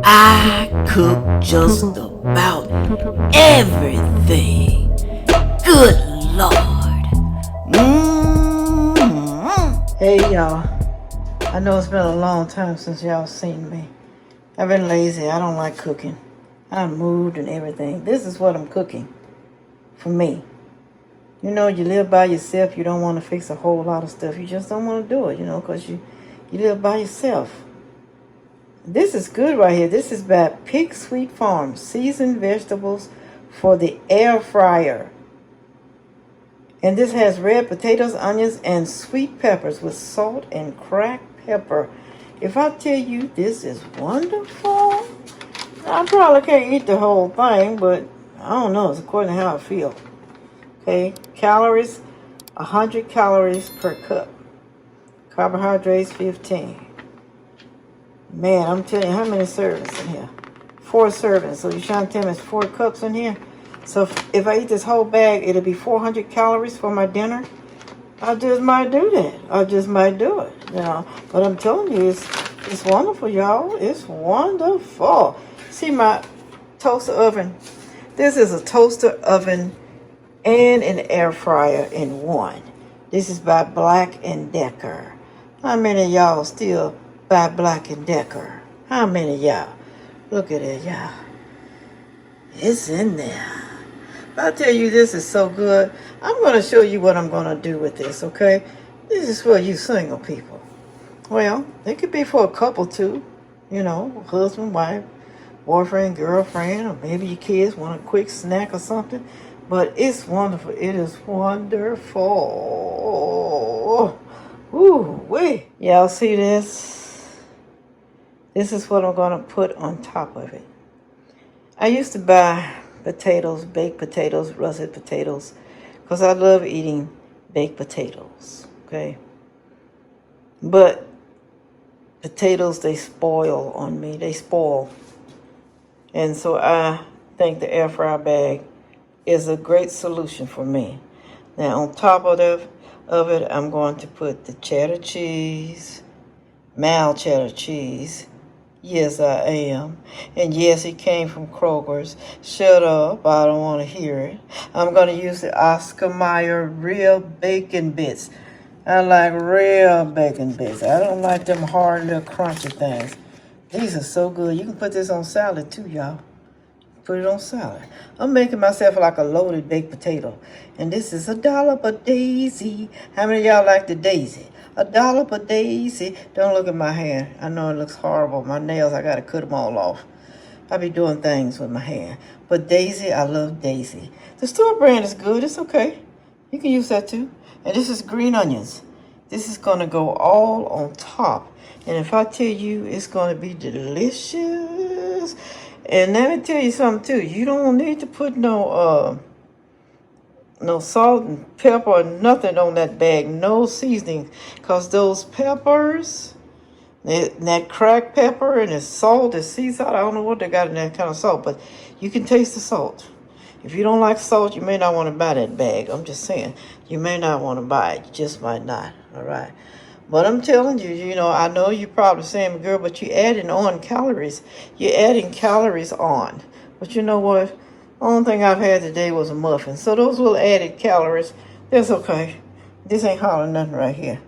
I cook just about everything. Good Lord. Hey y'all. I know it's been a long time since y'all seen me. I've been lazy. I don't like cooking. I moved and everything. This is what I'm cooking for me. You know, you live by yourself. You don't want to fix a whole lot of stuff. You just don't want to do it, because you live by yourself. This is good right here. This is by Pig Sweet Farm. Seasoned vegetables for the air fryer. And this has red potatoes, onions, and sweet peppers with salt and cracked pepper. If I tell you this is wonderful, I probably can't eat the whole thing, but I don't know. It's according to how I feel. Okay, calories, 100 calories per cup. Carbohydrates, 15. Man, I'm telling you, how many servings in here? 4 servings. So you're trying to tell me it's 4 cups in here? So if I eat this whole bag, it'll be 400 calories for my dinner. I just might do that. I just might do it, But I'm telling you, it's wonderful, y'all. It's wonderful. See my toaster oven? This is a toaster oven and an air fryer in one. This is by Black & Decker. How many of y'all still buy Black & Decker? How many of y'all? Look at it, y'all. It's in there. I'll tell you, this is so good. I'm going to show you what I'm going to do with this, okay? This is for you single people. Well, it could be for a couple too. Husband, wife, boyfriend, girlfriend, or maybe your kids want a quick snack or something. But it's wonderful. It is wonderful. Ooh, wait. Y'all see this? This is what I'm going to put on top of it. I used to buy potatoes, baked potatoes, russet potatoes, because I love eating baked potatoes, okay? But potatoes, they spoil on me. They spoil. And so I think the air fryer bag is a great solution for me. Now, on top of it, I'm going to put the cheddar cheese, mild cheddar cheese. Yes, I am. And yes, it came from Kroger's. Shut up. I don't want to hear it. I'm going to use the Oscar Mayer real bacon bits. I like real bacon bits. I don't like them hard little crunchy things. These are so good. You can put this on salad too, y'all. Put it on salad. I'm making myself like a loaded baked potato. And this is $1 a daisy. How many of y'all like the daisy? $1 a daisy. Don't look at my hair. I know it looks horrible. My nails, I got to cut them all off. I be doing things with my hair. But daisy, I love daisy. The store brand is good. It's okay. You can use that too. And this is green onions. This is going to go all on top. And if I tell you, it's going to be delicious. And let me tell you something too. You don't need to put no salt and pepper or nothing on that bag. No seasoning. Because those peppers, that cracked pepper and the salt, the sea salt, I don't know what they got in that kind of salt. But you can taste the salt. If you don't like salt, you may not want to buy that bag. I'm just saying. You may not want to buy it. You just might not. All right. But I'm telling you, I know you're probably saying, girl, but you're adding on calories. You're adding calories on. But you know what? The only thing I've had today was a muffin. So those little added calories, that's okay. This ain't hardly nothing right here.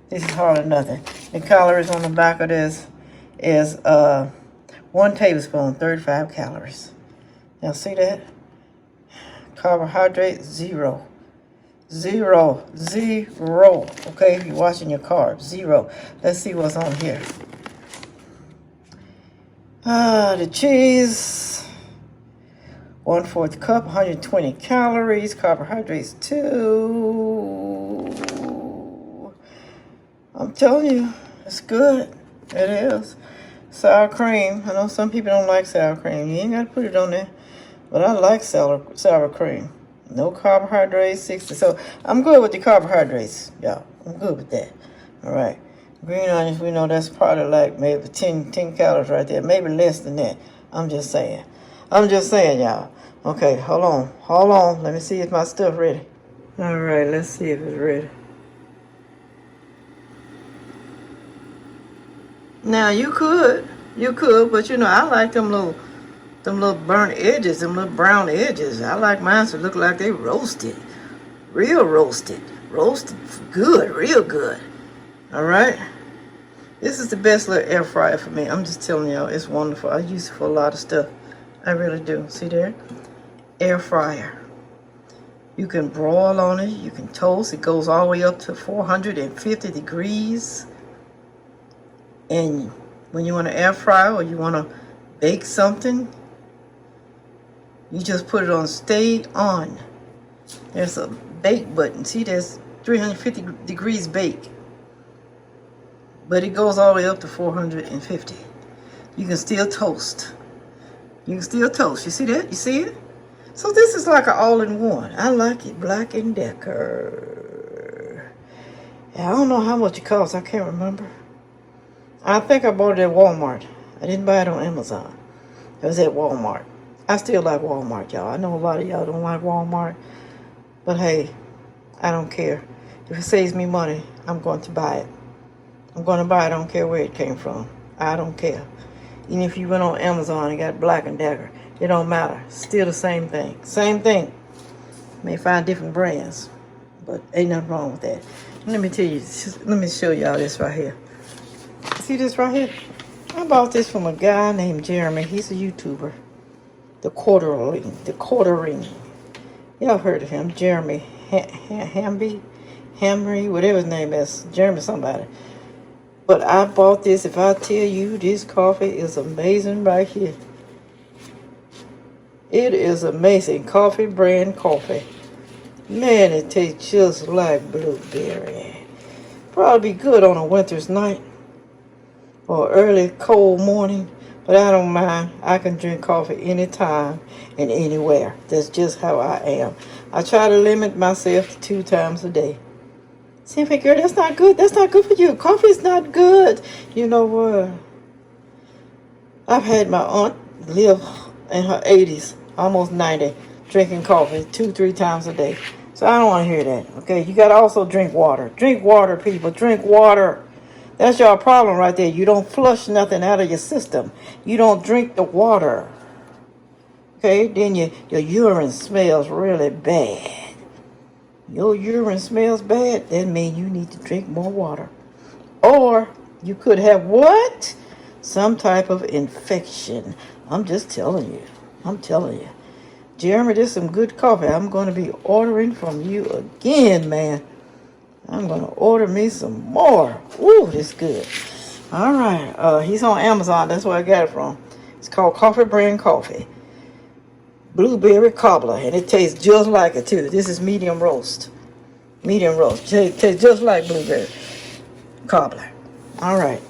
This is hardly nothing. The calories on the back of this is 1 tablespoon, 35 calories. Now see that? Carbohydrate, 0. 0. Okay, if you're watching your carbs, 0. Let's see what's on here. The cheese, 1/4 cup, 120 calories. Carbohydrates, 2. I'm telling you, it's good. It is. Sour cream. I know some people don't like sour cream. You ain't got to put it on there. But I like sour cream. No carbohydrates, 60. So I'm good with the carbohydrates, y'all. I'm good with that. All right. Green onions, we know that's probably like maybe 10 calories right there. Maybe less than that. I'm just saying, y'all. Okay, hold on. Let me see if my stuff ready. All right, let's see if it's ready. Now you could You could, but you know, I like them little burnt edges, them little brown edges. I like mine to look like they roasted. Real roasted. Roasted good, real good. All right? This is the best little air fryer for me. I'm just telling y'all, it's wonderful. I use it for a lot of stuff. I really do. See there? Air fryer. You can broil on it. You can toast. It goes all the way up to 450 degrees. And when you want to air fry or you want to bake something, you just put it on stay on. There's a bake button. See, there's 350 degrees bake. But it goes all the way up to 450. You can still toast. You can still toast. You see that? You see it? So this is like an all-in-one. I like it. Black & Decker. I don't know how much it costs. I can't remember. I think I bought it at Walmart. I didn't buy it on Amazon. It was at Walmart. I still like Walmart, y'all. I know a lot of y'all don't like Walmart. But hey, I don't care. If it saves me money, I'm going to buy it. I'm going to buy it. I don't care where it came from. I don't care. Even if you went on Amazon and got Black & Decker, it don't matter. Still the same thing. Same thing. You may find different brands, but ain't nothing wrong with that. Let me tell you, let me show y'all this right here. See this right here? I bought this from a guy named Jeremy. He's a YouTuber. The Quartering. Y'all heard of him. Jeremy Hamry, whatever his name is. Jeremy somebody. But I bought this. If I tell you, this coffee is amazing right here. It is amazing. Coffee brand coffee. Man, it tastes just like blueberry. Probably be good on a winter's night or early cold morning. But I don't mind. I can drink coffee anytime and anywhere. That's just how I am. I try to limit myself to 2 times a day. Sandfay girl, that's not good. That's not good for you. Coffee is not good. You know what? I've had my aunt live in her 80s, almost 90, drinking coffee 2-3 times a day. So I don't want to hear that. Okay, you got to also drink water. Drink water, people. Drink water. That's your problem right there. You don't flush nothing out of your system. You don't drink the water. Okay, then your urine smells really bad. Your urine smells bad, that means you need to drink more water. Or you could have what? Some type of infection. I'm just telling you. I'm telling you. Jeremy, this is some good coffee. I'm going to be ordering from you again, man. I'm going to order me some more. Ooh, this is good. All right. He's on Amazon. That's where I got it from. It's called Coffee Brand Coffee. Blueberry cobbler. And it tastes just like it, too. This is medium roast. Medium roast. It tastes just like blueberry cobbler. All right.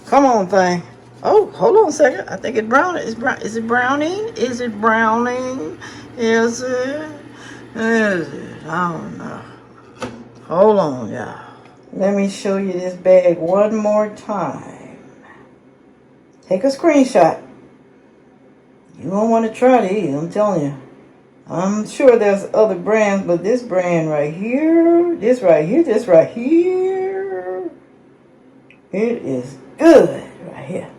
Come on, thing. Oh, hold on a second. I think it's browning. Is it browning? Is it browning? Is it? Is it? I don't know. Hold on, y'all. Let me show you this bag one more time. Take a screenshot. You won't want to try these, I'm telling you. I'm sure there's other brands, but this brand right here, this right here, it is good right here.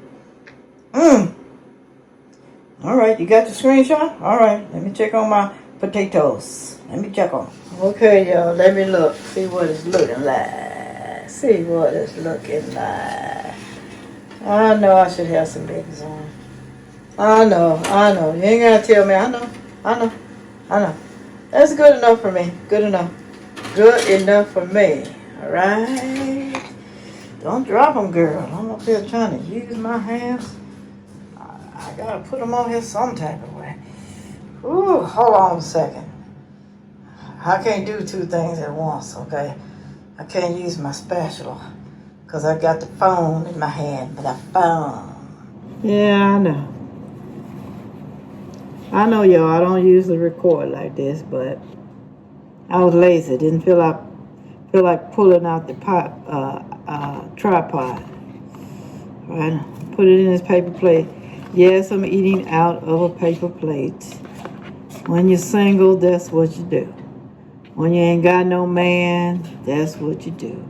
All right, you got the screenshot? All right, let me check on my potatoes. Let me check on them. Okay, y'all, let me look. See what it's looking like. See what it's looking like. I know I should have some babies on. I know. You ain't gotta tell me. I know. That's good enough for me. Good enough. Good enough for me. All right. Don't drop them, girl. I'm up here trying to use my hands. I gotta put them on here some type of way. Ooh, hold on a second. I can't do 2 things at once, okay? I can't use my spatula because I got the phone in my hand, but I phone. Yeah, I know. I know, y'all. I don't usually record like this, but I was lazy. Didn't feel like pulling out the tripod. Right? Put it in this paper plate. Yes, I'm eating out of a paper plate. When you're single, that's what you do. When you ain't got no man, that's what you do.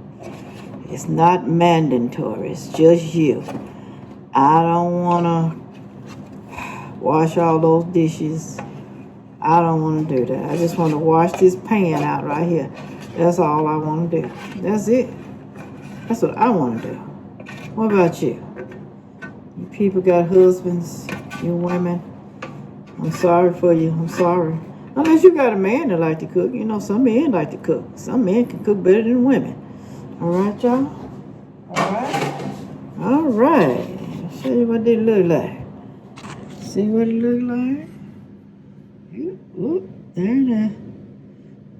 It's not mandatory. It's just you. I don't want to wash all those dishes. I don't want to do that. I just want to wash this pan out right here. That's all I want to do. That's it. That's what I want to do. What about you? You people got husbands, you women. I'm sorry for you. I'm sorry. Unless you got a man that like to cook. You know, some men like to cook. Some men can cook better than women. All right, y'all? All right? All right. I'll show you what they look like. See what it look like? Oop, there it is.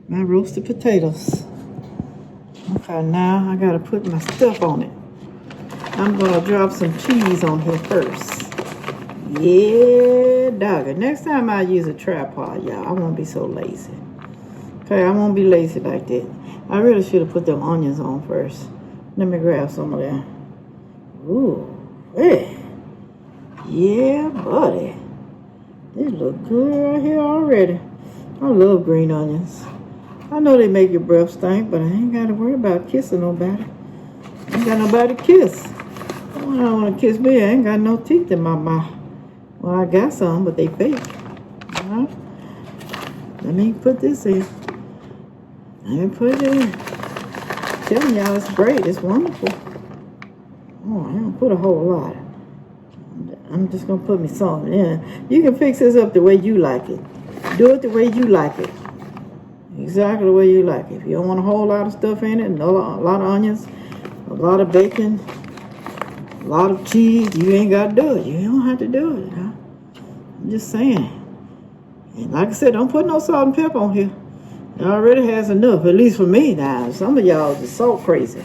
My roasted potatoes. Okay, now I gotta put my stuff on it. I'm gonna drop some cheese on here first. Yeah, doggy. Next time I use a tripod, y'all, I won't be so lazy. Okay, I won't be lazy like that. I really should have put them onions on first. Let me grab some of that. Ooh, hey. Yeah, buddy. This look good right here already. I love green onions. I know they make your breath stink, but I ain't got to worry about kissing nobody. I ain't got nobody to kiss. I don't want to kiss me. I ain't got no teeth in my mouth. Well, I got some, but they fake. Let me put this in. Let me put it in. I'm telling y'all, it's great. It's wonderful. Oh, I don't put a whole lot. I'm just going to put me some in. You can fix this up the way you like it. Do it the way you like it. Exactly the way you like it. If you don't want a whole lot of stuff in it, a lot of onions, a lot of bacon, a lot of cheese, you ain't got to do it. You don't have to do it. Huh? I'm just saying. And like I said, don't put no salt and pepper on here. It already has enough, at least for me now. Some of y'all is salt crazy.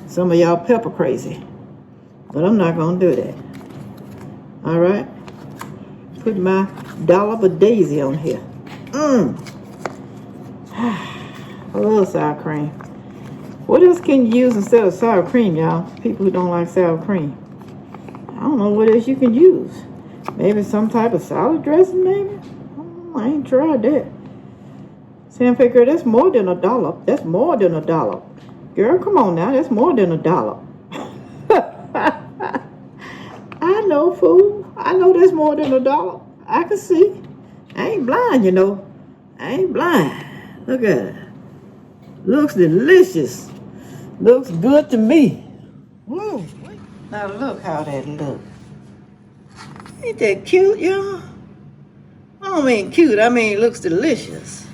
Some of y'all pepper crazy. But I'm not going to do that. All right? Put my dollop of daisy on here. I love sour cream. What else can you use instead of sour cream, y'all? People who don't like sour cream. I don't know what else you can use. Maybe some type of salad dressing, maybe? I ain't tried that. Sandfay, girl, that's more than a dollop. That's more than a dollop. Girl, come on now. That's more than a dollop. I know, fool. I know that's more than a dollop. I can see. I ain't blind, you know. I ain't blind. Look at it. Looks delicious. Looks good to me. Woo. Now look how that look. Ain't that cute, y'all? I don't mean cute. I mean looks delicious.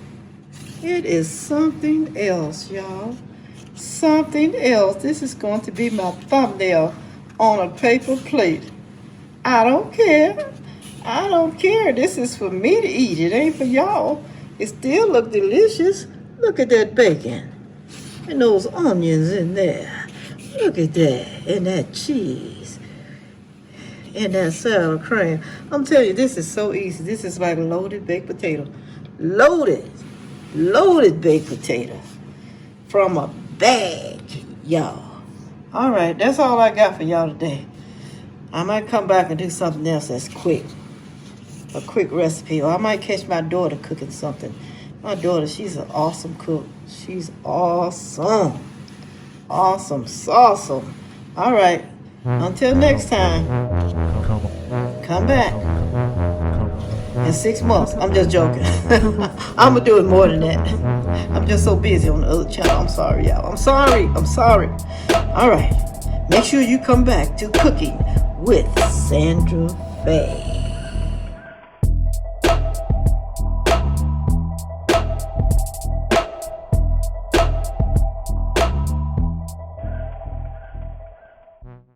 It is something else, y'all. Something else. This is going to be my thumbnail on a paper plate. I don't care. I don't care. This is for me to eat. It ain't for y'all. It still look delicious. Look at that bacon. And those onions in there. Look at that. And that cheese. And that sour cream. I'm telling you, this is so easy. This is like loaded baked potato. Loaded. Loaded baked potato. From a bag, y'all. All right, that's all I got for y'all today. I might come back and do something else that's quick. A quick recipe. Or I might catch my daughter cooking something. My daughter, she's an awesome cook. She's awesome. Awesome. Awesome. All right. Until next time. Come back. In 6 months. I'm just joking. I'm going to do it more than that. I'm just so busy on the other channel. I'm sorry, y'all. I'm sorry. I'm sorry. All right. Make sure you come back to Cooking with Sandra Faye.